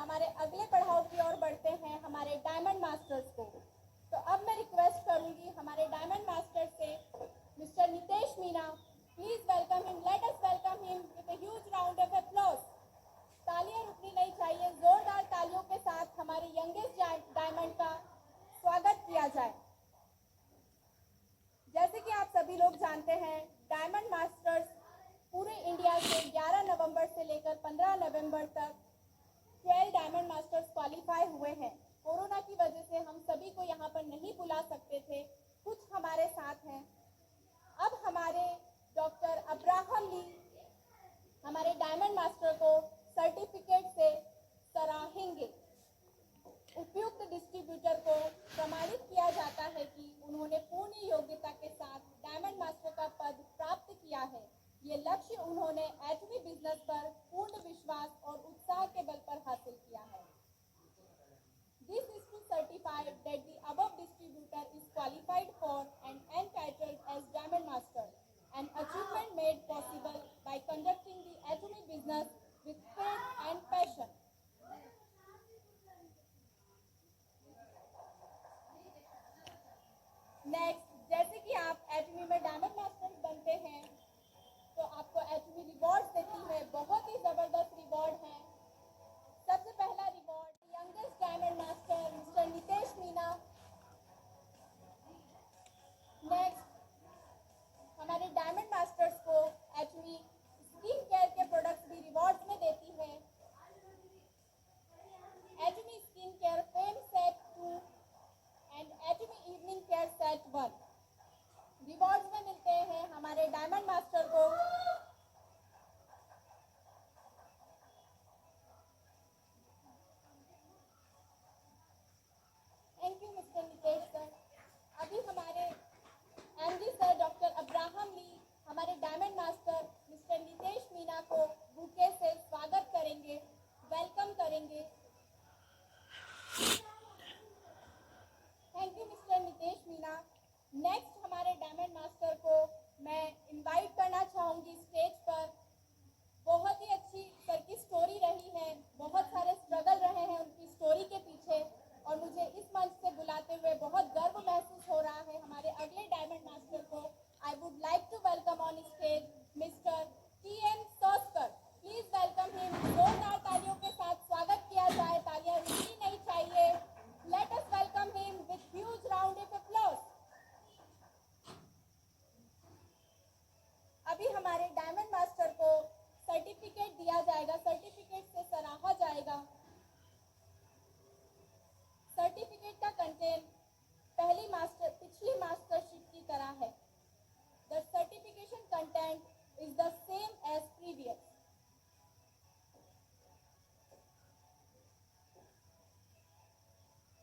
हमारे अगले पड़ाव की ओर बढ़ते हैं हमारे डायमंड मास्टर्स को। तो अब मैं रिक्वेस्ट करूंगी हमारे डायमंड मास्टर से mister Nitesh Meena. Please welcome him, let us welcome him with a huge round of applause. तालियां रुकनी नहीं चाहिए, जोरदार तालियों के साथ हमारे यंगेस्ट डायमंड का स्वागत किया जाए। जैसे कि आप सभी लोग जानते हैं, डायमंड मास्टर्स पूरे इंडिया से 11 नवंबर से लेकर 15 नवंबर तक 12 डायमंड मास्टर्स क्वालिफाई हुए हैं। कोरोना की वजह से हम सभी को यहाँ पर नहीं बुला सकते थे, कुछ हमारे साथ हैं। अब हमारे डॉक्टर अब्राहम ली हमारे डायमंड मास्टर को सर्टिफिकेट से सराहेंगे। उपयुक्त डिस्ट्रीब्यूटर को प्रमाणित किया जाता है कि उन्होंने पूर्ण योग्यता के साथ डायमंड मास्टर का पद प्राप्त किया है। ये लक्ष्य उन्होंने एटमी बिजनेस पर पूर्ण विश्वास और उत्साह के बल पर हासिल किया है। This is to certify that the above distributor is qualified for and entitled as Diamond Master, an achievement made possible by conducting the atomic business with faith and passion. Next, जैसे कि आप एटमी में डायमंड मास्टर बनते हैं तो आपको एटमी reward देती है। बहुत ही जबरदस्त रिवॉर्ड है। सबसे पहला reward youngest diamond master mister Nitesh Meena. Next, हमारे डायमंड मास्टर्स को एटमी स्किन केयर के प्रोडक्ट्स भी रिवॉर्ड्स में देती है। Atomy skin care fame set 2 and Atomy evening care set 1 rewards में मिलते हैं हमारे डायमंड मास्टर को। Thank you mister Nitesh sir. अभी हमारे MD sir doctor Abraham Lee हमारे diamond master mister Nitesh Meena को बुके से स्वागत करेंगे, वेलकम करेंगे। Thank you mister Nitesh Meena. Next हमारे डायमंड मास्टर को मैं इनवाइट करना चाहूँगी स्टेज पर। बहुत ही अच्छी सर की स्टोरी रही है, बहुत सारे स्ट्रगल रहे हैं उनकी स्टोरी के पीछे, और मुझे इस मंच से बुलाते हुए बहुत गर्व महसूस हो रहा है। हमारे अगले डायमंड मास्टर को I would like to welcome on stage mister TM Soskar. Please welcome him, जोरदार तालियों के साथ स्वागत किया जाए। तालियां रुकनी नहीं चाहिए। Let us welcome him with huge round of applause. अभी हमारे डायमंड मास्टर को सर्टिफिकेट दिया जाएगा, सर्टिफिकेट से सराहा जाएगा। सर्टिफिकेट का कंटेंट पिछली मास्टरशिप की तरह है। The certification content is the same as previous.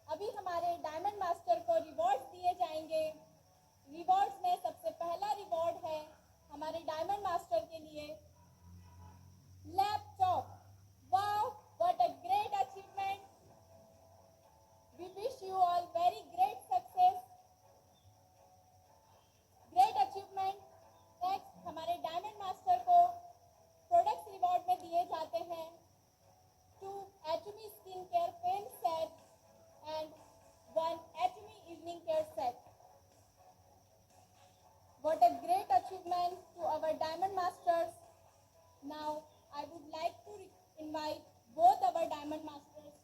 अभी हमारे डायमंड मास्टर को रिवॉर्ड्स दिए जाएंगे। रिवॉर्ड्स में सबसे पहला रिवॉर्ड है हमारे डायमंड मास्टर के लिए laptop. Wow, what a great achievement. We wish you all very great success, great achievement. Next, हमारे डायमंड मास्टर को प्रोडक्ट्स रिवॉर्ड में दिए जाते हैं 2 Atomy skin care fame set and 1 Atomy evening care set. What a great achievement to our diamond masters. Now I would like to invite both our diamond masters.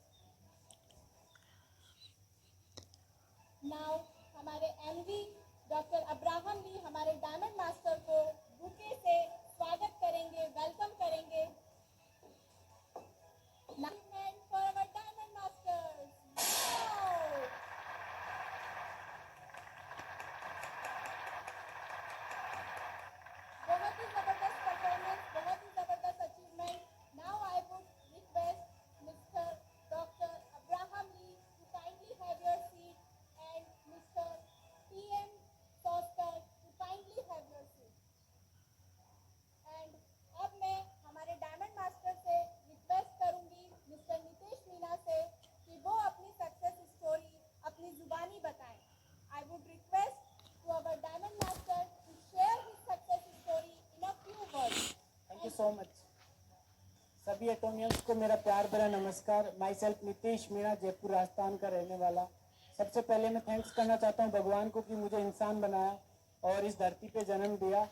Now हमारे MD doctor Abraham Lee हमारे diamond master को bouquet से स्वागत करेंगे, welcome करेंगे। Achievement for our diamond masters. Wow! बहुत ही जबरदस्त performance, बहुत ही जबरदस्त achievement. Now I would request Mr. Dr. Abraham Lee to kindly have your seat and Mr. T.M. Soskar to kindly have your seat. And अब मैं हमारे सभी एटोमियंस को मेरा प्यार भरा नमस्कार। माई सेल्फ नीतीश मीणा, जयपुर राजस्थान का रहने वाला। सबसे पहले मैं थैंक्स करना चाहता हूँ भगवान को कि मुझे इंसान बनाया और इस धरती पे जन्म दिया।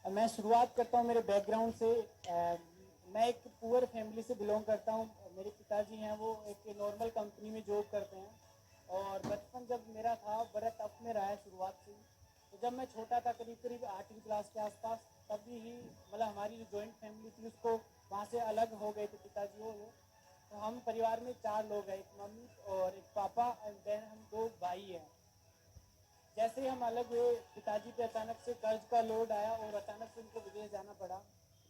मैं शुरुआत करता हूँ मेरे बैकग्राउंड से। मैं एक पुअर फैमिली से बिलोंग करता हूँ। मेरे पिताजी हैं वो एक नॉर्मल कंपनी में जॉब करते हैं और बचपन जब मेरा था बड़ा टफ में रहा है शुरुआत से। तो जब मैं छोटा था करीब करीब 8वीं क्लास के आसपास, तभी ही मतलब हमारी जो जॉइंट फैमिली थी उसको वहाँ से अलग हो गए थे पिताजी वो। तो हम परिवार में 4 लोग हैं, एक मम्मी और एक पापा एंड देन हम 2 भाई हैं। जैसे ही हम अलग हुए पिताजी पे अचानक से कर्ज का लोड आया और अचानक से उनको विदेश जाना पड़ा।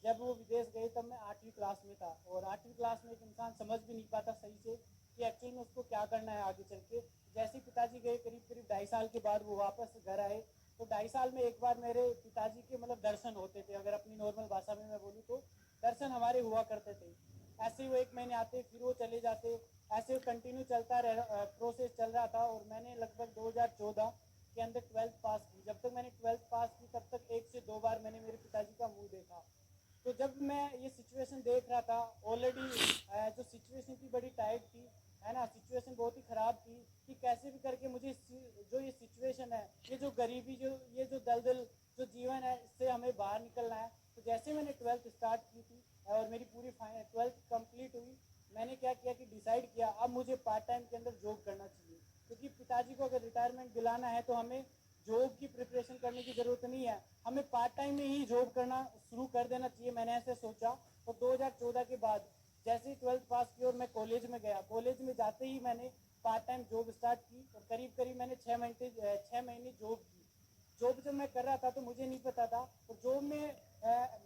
जब वो विदेश गए तब मैं 8वीं क्लास में था और 8वीं क्लास में एक इंसान समझ भी नहीं पाता सही से कि एक्चुअल में उसको क्या करना है आगे चल के। जैसे ही पिताजी गए करीब करीब 2.5 साल के बाद वो वापस घर आए, तो 2.5 साल में एक बार मेरे पिताजी के मतलब दर्शन होते थे। अगर अपनी नॉर्मल भाषा में मैं बोलूँ तो दर्शन हमारे हुआ करते थे। ऐसे ही वो 1 महीने आते फिर वो चले जाते, ऐसे कंटिन्यू चलता प्रोसेस चल रहा था। और मैंने लगभग 2014 के अंदर 12th पास की। जब तक मैंने 12th पास की तब तक 1 से 2 बार मैंने मेरे पिताजी का मुंह देखा। तो जब मैं ये सिचुएशन देख रहा था ऑलरेडी जो सिचुएशन थी बड़ी टाइट थी, है ना, सिचुएशन बहुत ही ख़राब थी कि कैसे भी करके मुझे जो ये सिचुएशन है, ये जो गरीबी, जो ये जो दलदल जो जीवन है, इससे हमें बाहर निकलना है। तो जैसे मैंने 12th स्टार्ट की थी और मेरी पूरी 12th कंप्लीट हुई, मैंने क्या किया कि डिसाइड किया अब मुझे पार्ट टाइम के अंदर जॉब करना चाहिए। क्योंकि पिताजी को अगर रिटायरमेंट दिलाना है तो हमें जॉब की प्रिपरेशन करने की ज़रूरत नहीं है, हमें पार्ट टाइम में ही जॉब करना शुरू कर देना चाहिए। मैंने ऐसे सोचा। तो 2014 के बाद जैसे ही 12th पास की और मैं कॉलेज में गया, कॉलेज में जाते ही मैंने पार्ट टाइम जॉब स्टार्ट की और करीब करीब मैंने 6 महीने जॉब की। जॉब जब मैं कर रहा था तो मुझे नहीं पता था, और जॉब में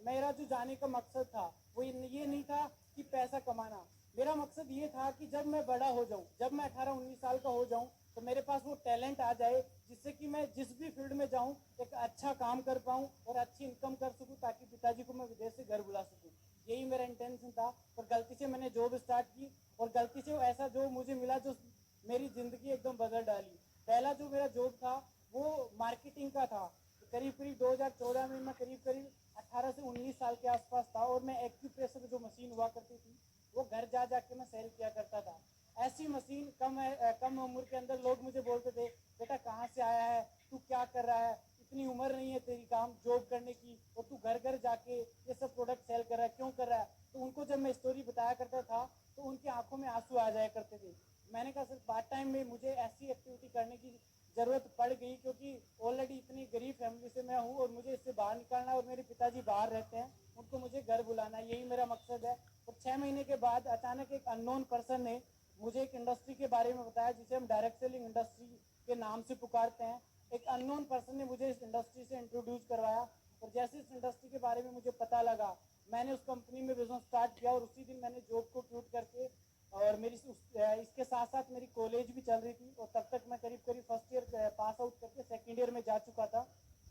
मेरा जो जाने का मकसद था वो ये नहीं था कि पैसा कमाना। मेरा मकसद ये था कि जब मैं बड़ा हो जाऊं, जब मैं 18-19 साल का हो जाऊं, तो मेरे पास वो टैलेंट आ जाए जिससे कि मैं जिस भी फील्ड में जाऊं एक अच्छा काम कर पाऊं और अच्छी इनकम कर सकूं, ताकि पिताजी को मैं विदेश से घर बुला सकूं। यही मेरा इंटेंशन था। और गलती से मैंने जॉब स्टार्ट की और गलती से ऐसा जॉब मुझे मिला जो मेरी ज़िंदगी एकदम बदल डाली। पहला जो मेरा जॉब था वो मार्केटिंग का था। करीब करीब 2014 में मैं करीब करीब 18 से 19 साल के आसपास था और मैं एक्यूप्रेशर जो मशीन हुआ करती थी वो घर जा जाके मैं सेल किया करता था। ऐसी मशीन कम उम्र के अंदर लोग मुझे बोलते थे, बेटा कहाँ से आया है, तू क्या कर रहा है, इतनी उम्र नहीं है तेरी काम जॉब करने की और तू घर घर जाके ये सब प्रोडक्ट सेल कर रहा है, क्यों कर रहा है। तो उनको जब मैं स्टोरी बताया करता था तो उनकी आंखों में आंसू आ जाया करते थे। मैंने कहा सर पार्ट टाइम में मुझे ऐसी एक्टिविटी करने की ज़रूरत पड़ गई, क्योंकि ऑलरेडी इतनी गरीब फैमिली से मैं हूँ और मुझे इससे बाहर निकालना है और मेरे पिताजी बाहर रहते हैं, उनको मुझे घर बुलाना है, यही मेरा मकसद है। और 6 महीने के बाद अचानक एक अननोन पर्सन ने मुझे एक इंडस्ट्री के बारे में बताया जिसे हम डायरेक्ट सेलिंग इंडस्ट्री के नाम से पुकारते हैं। एक अननोन पर्सन ने मुझे इस इंडस्ट्री से इंट्रोड्यूस करवाया और जैसे इस इंडस्ट्री के बारे में मुझे पता लगा, मैंने उस कंपनी में बिजनेस स्टार्ट किया और उसी दिन मैंने जॉब को क्विट करके, और मेरी इसके साथ साथ मेरी कॉलेज भी चल रही थी और तब तक मैं करीब करीब फर्स्ट ईयर पास आउट करके सेकेंड ईयर में जा चुका था।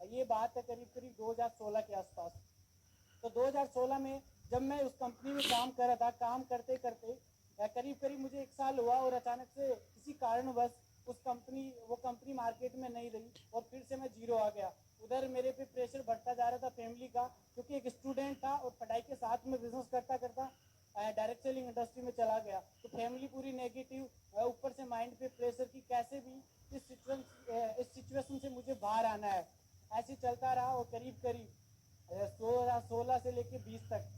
ये बात है करीब करीब 2016 के आसपास। तो 2016 में जब मैं उस कंपनी में काम कर रहा था, काम करते करते करीब करीब मुझे 1 साल हुआ और अचानक से किसी कारणवश वो कंपनी मार्केट में नहीं रही और फिर से मैं जीरो आ गया। उधर मेरे पे प्रेशर बढ़ता जा रहा था फैमिली का, क्योंकि एक स्टूडेंट था और पढ़ाई के साथ में बिजनेस करता करता डायरेक्ट सेलिंग इंडस्ट्री में चला गया। तो फैमिली पूरी नेगेटिव, ऊपर से माइंड पे प्रेशर की कैसे भी इस सिचुएशन से मुझे बाहर आना है। ऐसे चलता रहा और करीब करीब 16 से लेके 20 तक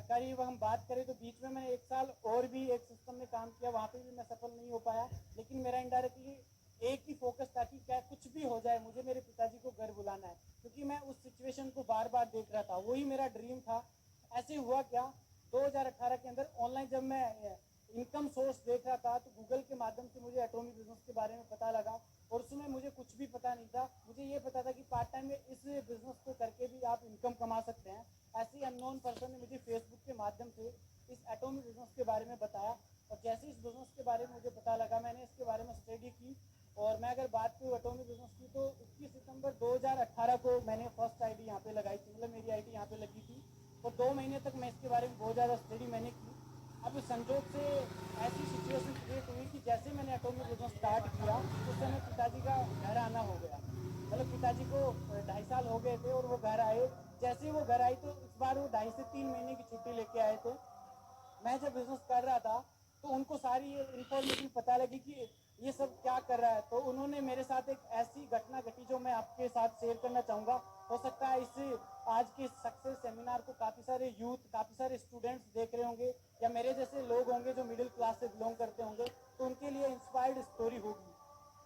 करीब हम बात करें तो बीच में मैंने 1 साल और भी एक सिस्टम में काम किया, वहाँ पे भी मैं सफल नहीं हो पाया। लेकिन मेरा इनडायरेक्टली एक ही फोकस था कि क्या कुछ भी हो जाए मुझे मेरे पिताजी को घर बुलाना है, क्योंकि मैं उस सिचुएशन को बार बार देख रहा था, वही मेरा ड्रीम था। ऐसे हुआ क्या, 2018 के अंदर ऑनलाइन जब मैं इनकम सोर्स देख रहा था तो गूगल के माध्यम से मुझे एटॉमिक बिजनेस के बारे में पता लगा और उसमें मुझे कुछ भी पता नहीं था। मुझे ये पता था कि पार्ट टाइम में इस बिजनेस को करके भी आप इनकम कमा सकते हैं। ऐसे ही अननोन पर्सन ने मुझे फेसबुक के माध्यम से इस एटॉमिक बिजनेस के बारे में बताया और जैसे इस बिजनेस के बारे में मुझे पता लगा मैंने इसके बारे में स्टडी की। और मैं अगर बात करूँ एटॉमिक बिजनेस की तो 21 सितंबर 2018 को मैंने फर्स्ट आईडी यहाँ पे लगाई थी, मतलब मेरी आईडी यहाँ पे लगी थी और 2 महीने तक मैं इसके बारे में बहुत ज़्यादा स्टडी मैंने की। अब संजोग से ऐसी सिचुएशन क्रिएट हुई कि जैसे मैंने एटॉमिक बिजनेस स्टार्ट किया उस समय पिताजी का घर आना हो गया। मतलब पिताजी को 2.5 साल हो गए थे और वो घर आए। जैसे ही वो घर आई तो इस बार वो 2.5 से 3 महीने की छुट्टी लेके आए थे। मैं जब बिजनेस कर रहा था तो उनको सारी ये इन्फॉर्मेशन पता लगी कि ये सब क्या कर रहा है। तो उन्होंने मेरे साथ एक ऐसी घटना घटी जो मैं आपके साथ शेयर करना चाहूँगा। हो सकता है इस आज के सक्सेस सेमिनार को काफ़ी सारे यूथ, काफ़ी सारे स्टूडेंट्स देख रहे होंगे या मेरे जैसे लोग होंगे जो मिडिल क्लास से बिलोंग करते होंगे, तो उनके लिए इंस्पायर्ड स्टोरी होगी।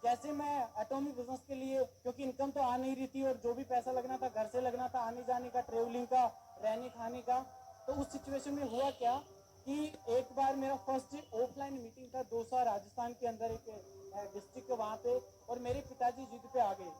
जैसे मैं एटॉमिक बिजनेस के लिए, क्योंकि इनकम तो आ नहीं रही थी और जो भी पैसा लगना था घर से लगना था, आने जाने का, ट्रेवलिंग का, रहने खाने का। तो उस सिचुएशन में हुआ क्या कि एक बार मेरा फर्स्ट ऑफलाइन मीटिंग था दौसा राजस्थान के अंदर, एक डिस्ट्रिक्ट वहाँ पे, और मेरे पिताजी जिद पे आ गए।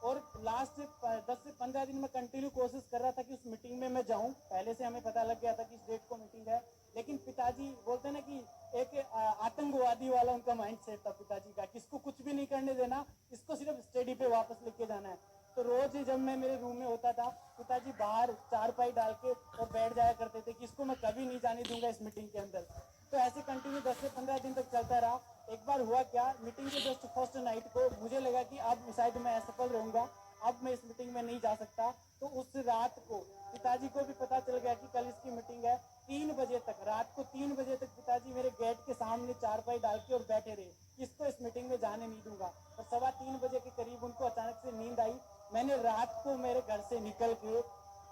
और लास्ट 10 से 15 दिन में कंटिन्यू कोशिश कर रहा था कि उस मीटिंग में मैं जाऊं। पहले से हमें पता लग गया था कि इस डेट को मीटिंग है, लेकिन पिताजी बोलते ना कि एक आतंकवादी वाला उनका माइंड सेट था पिताजी का, किसको कुछ भी नहीं करने देना, इसको सिर्फ स्टडी पे वापस लेके जाना है। तो रोज ही जब मैं मेरे रूम में होता था, पिताजी बाहर चारपाई डाल के और बैठ जाया करते थे कि इसको मैं कभी नहीं जाने दूंगा इस मीटिंग के अंदर। तो ऐसे कंटिन्यू 10 से 15 दिन तक चलता रहा। एक बार हुआ क्या, मीटिंग के जस्ट फर्स्ट नाइट को मुझे लगा कि अब शायद मैं असफल रहूंगा, अब मैं इस मीटिंग में नहीं जा सकता। तो उस रात को पिताजी को भी पता चल गया कि कल इसकी मीटिंग है। 3 बजे तक, रात को 3 बजे तक पिताजी मेरे गेट के सामने चारपाई डाल के और बैठे रहे, इसको इस मीटिंग में जाने नहीं दूंगा। और 3:15 बजे के करीब उनको अचानक से नींद आई। मैंने रात को मेरे घर से निकल के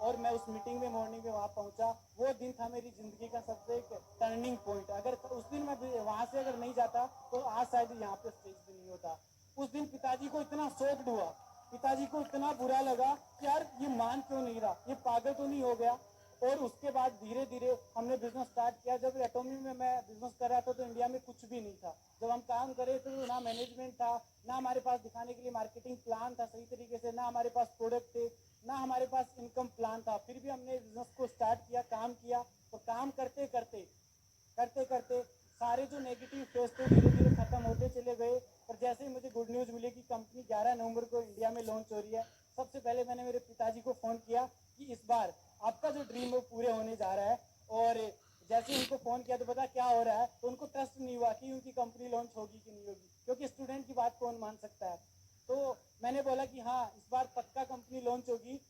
और मैं उस मीटिंग में मॉर्निंग में वहाँ पहुंचा। वो दिन था मेरी जिंदगी का सबसे एक टर्निंग पॉइंट। अगर उस दिन मैं वहां से अगर नहीं जाता तो आज शायद यहाँ पे स्टेज पे नहीं होता। उस दिन पिताजी को इतना शौक हुआ, पिताजी को इतना बुरा लगा कि यार ये मान क्यों नहीं रहा, ये पागल तो नहीं हो गया। और उसके बाद धीरे धीरे हमने बिजनेस स्टार्ट किया। जब एटॉमी में मैं बिजनेस कर रहा था तो इंडिया में कुछ भी नहीं था। जब हम काम करे तो ना मैनेजमेंट था, ना हमारे पास दिखाने के लिए मार्केटिंग प्लान था सही तरीके से, ना हमारे पास प्रोडक्ट थे, ना हमारे पास इनकम प्लान था। फिर भी हमने बिजनेस को स्टार्ट किया, काम किया। और काम करते करते करते करते सारे जो नेगेटिव फेस थे धीरे धीरे खत्म होते चले गए। और जैसे ही मुझे गुड न्यूज़ मिली कि कंपनी 11 नवंबर को इंडिया में लॉन्च हो रही है, सबसे पहले मैंने मेरे पिताजी को फ़ोन किया कि इस बार आपका जो ड्रीम है वो पूरे होने जा रहा है। और जैसे ही उनको फ़ोन किया तो पता क्या हो रहा है, तो उनको ट्रस्ट नहीं हुआ कि उनकी कंपनी लॉन्च होगी कि नहीं होगी, क्योंकि स्टूडेंट की बात कौन मान सकता है। तो मैंने बोला कि हाँ, इस बार पक्का कंपनी लॉन्च होगी।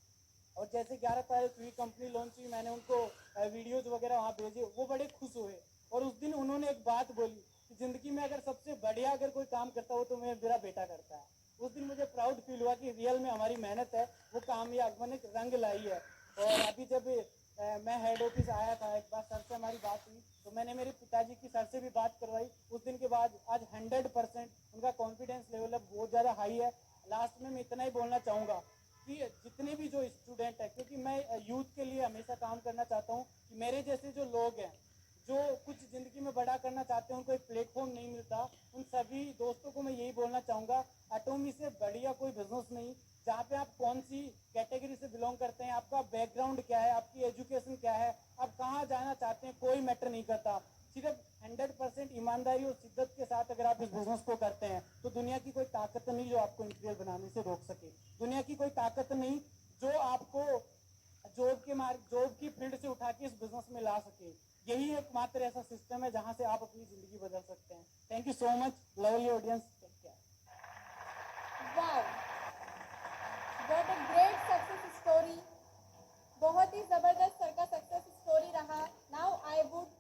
और जैसे 11 तारीख हुई, कंपनी लॉन्च हुई, मैंने उनको वीडियोज वगैरह वहाँ भेजे, वो बड़े खुश हुए। और उस दिन उन्होंने एक बात बोली कि ज़िंदगी में अगर सबसे बढ़िया अगर कोई काम करता हो तो मेरा बेटा करता है। उस दिन मुझे प्राउड फील हुआ कि रियल में हमारी मेहनत है वो कामयाब मैंने रंग लाई है। और अभी जब मैं हेड ऑफिस आया था, एक बार सर से हमारी बात हुई तो मैंने मेरे पिताजी की सर से भी बात करवाई। उस दिन के बाद आज 100% उनका कॉन्फिडेंस लेवल अब बहुत ज़्यादा हाई है। लास्ट में मैं इतना ही बोलना चाहूँगा कि जितने भी जो स्टूडेंट है, क्योंकि मैं यूथ के लिए हमेशा काम करना चाहता हूँ कि मेरे जैसे जो लोग हैं जो कुछ ज़िंदगी में बड़ा करना चाहते हैं, उनको एक प्लेटफॉर्म नहीं मिलता, उन सभी दोस्तों को मैं यही बोलना चाहूँगा, एटॉमी से बढ़िया कोई बिजनेस नहीं। जहाँ पे आप कौन सी कैटेगरी से बिलोंग करते हैं, आपका बैकग्राउंड क्या है, आपकी एजुकेशन क्या है, आप कहाँ जाना चाहते हैं, कोई मैटर नहीं करता। सिर्फ 100% ईमानदारी और शिद्दत के साथ अगर आप इस बिजनेस को करते हैं तो दुनिया की कोई ताकत नहीं जो आपको इंटीरियर बनाने से रोक सके। दुनिया की कोई ताकत नहीं जो आपको जॉब की फील्ड से उठा के इस बिजनेस में ला सके। यही एकमात्र ऐसा सिस्टम है जहां से आप अपनी जिंदगी बदल सकते हैं। Thank you so much, lovely audience, take care. Wow, what a great success story. बहुत ही ज़बरदस्त सर का सक्सेस स्टोरी रहा। Now I would